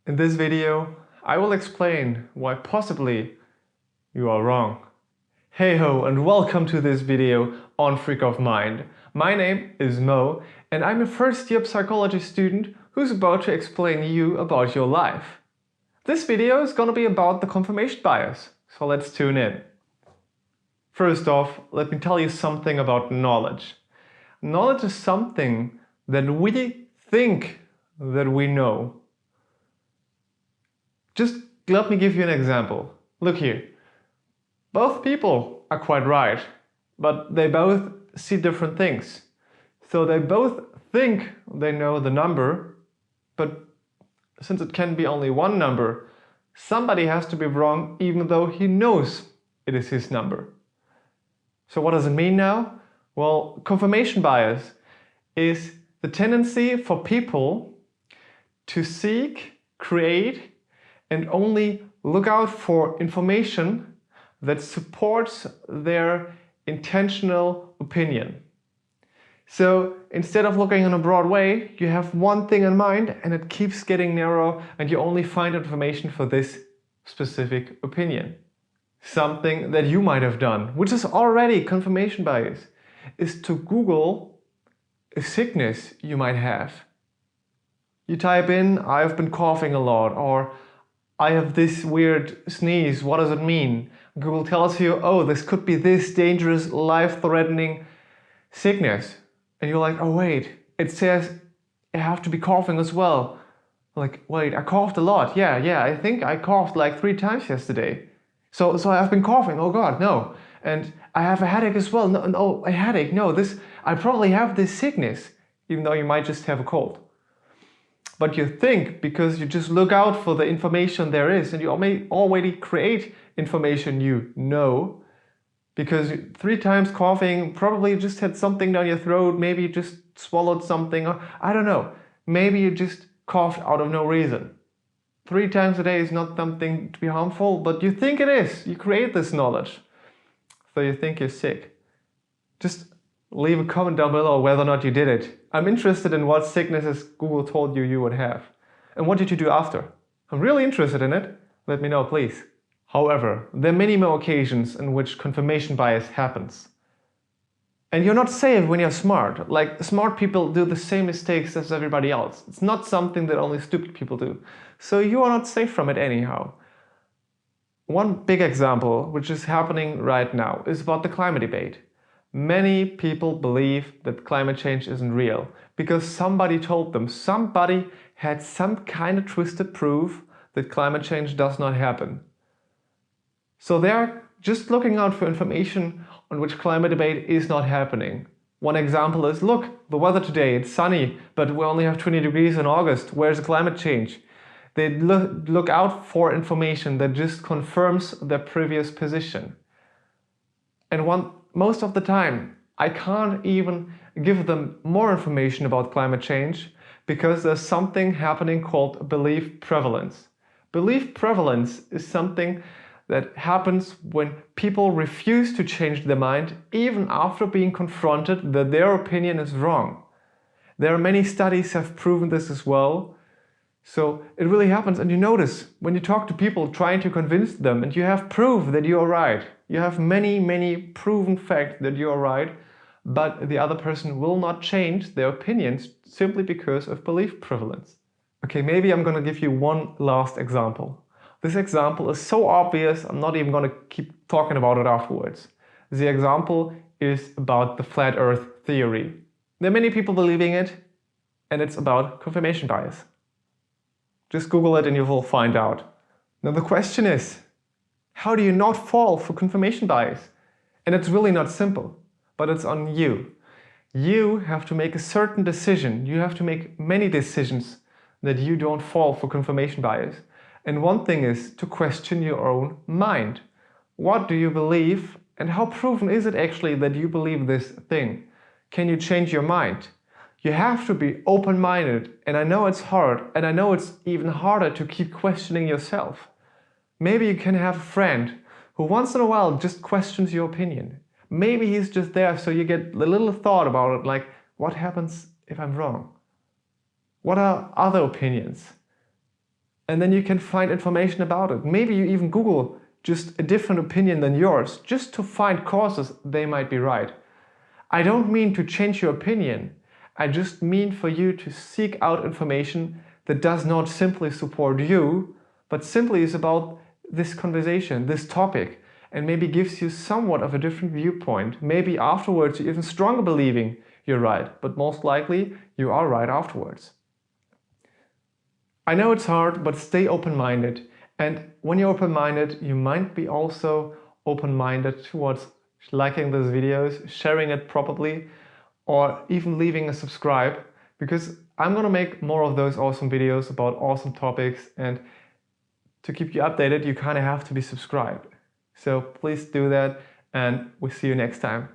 In this video, I will explain why possibly you are wrong. Hey ho, and welcome to this video on FreakOfMind. My name is Mo, and I'm a first-year psychology student who's about to explain you about your life. This video is gonna be about the confirmation bias, so let's tune in. First off, let me tell you something about knowledge. Knowledge is something that we think that we know. Just let me give you an example. Look here. Both people are quite right, but they both see different things. So they both think they know the number, but since it can be only one number, somebody has to be wrong even though he knows it is his number. So what does it mean now? Well, confirmation bias is the tendency for people to seek, create, and only look out for information that supports their intentional opinion. So instead of looking in a broad way, you have one thing in mind and it keeps getting narrow and you only find information for this specific opinion. Something that you might have done, which is already confirmation bias, is to Google a sickness you might have. You type in, I've been coughing a lot, or I have this weird sneeze, what does it mean? Google tells you, oh, this could be this dangerous, life-threatening sickness. And you're like, oh wait, it says I have to be coughing as well. Like, wait, I coughed a lot. Yeah, I think I coughed like 3 times yesterday. So I've been coughing, oh God, no. And I have a headache as well. No, a headache, no, I probably have this sickness, even though you might just have a cold. But you think, because you just look out for the information there is, and you already create information you know, because 3 times coughing, probably just had something down your throat, maybe you just swallowed something, or I don't know, maybe you just coughed out of no reason. 3 times a day is not something to be harmful, but you think it is. You create this knowledge. So you think you're sick. Just leave a comment down below whether or not you did it. I'm interested in what sicknesses Google told you you would have. And what did you do after? I'm really interested in it. Let me know, please. However, there are many more occasions in which confirmation bias happens. And you're not safe when you're smart. Like, smart people do the same mistakes as everybody else. It's not something that only stupid people do. So you are not safe from it anyhow. One big example, which is happening right now, is about the climate debate. Many people believe that climate change isn't real because somebody told them, somebody had some kind of twisted proof that climate change does not happen. So they're just looking out for information on which climate debate is not happening. One example is, look, the weather today, it's sunny, but we only have 20 degrees in August. Where's the climate change? They look out for information that just confirms their previous position. And most of the time, I can't even give them more information about climate change because there's something happening called belief prevalence. Belief prevalence is something that happens when people refuse to change their mind even after being confronted that their opinion is wrong. There are many studies have proven this as well. So it really happens, and you notice when you talk to people trying to convince them and you have proof that you are right. You have many proven facts that you are right, but the other person will not change their opinions simply because of belief prevalence. Okay, maybe I'm gonna give you one last example. This example is so obvious, I'm not even gonna keep talking about it afterwards. The example is about the flat earth theory. There are many people believing it, and it's about confirmation bias. Just Google it and you will find out. Now the question is, how do you not fall for confirmation bias? And it's really not simple, but it's on you. You have to make a certain decision. You have to make many decisions that you don't fall for confirmation bias. And one thing is to question your own mind. What do you believe and how proven is it actually that you believe this thing? Can you change your mind? You have to be open-minded, and I know it's hard, and I know it's even harder to keep questioning yourself. Maybe you can have a friend who once in a while just questions your opinion. Maybe he's just there so you get a little thought about it, like, what happens if I'm wrong? What are other opinions? and then you can find information about it. Maybe you even Google just a different opinion than yours, just to find causes they might be right. I don't mean to change your opinion. I just mean for you to seek out information that does not simply support you, but simply is about this conversation, this topic, and maybe gives you somewhat of a different viewpoint. Maybe afterwards you're even stronger believing you're right, but most likely you are right afterwards. I know it's hard, but stay open-minded. And when you're open-minded, you might be also open-minded towards liking these videos, sharing it properly, or even leaving a subscribe, because I'm gonna make more of those awesome videos about awesome topics, and to keep you updated, you kind of have to be subscribed. So please do that, and we'll see you next time.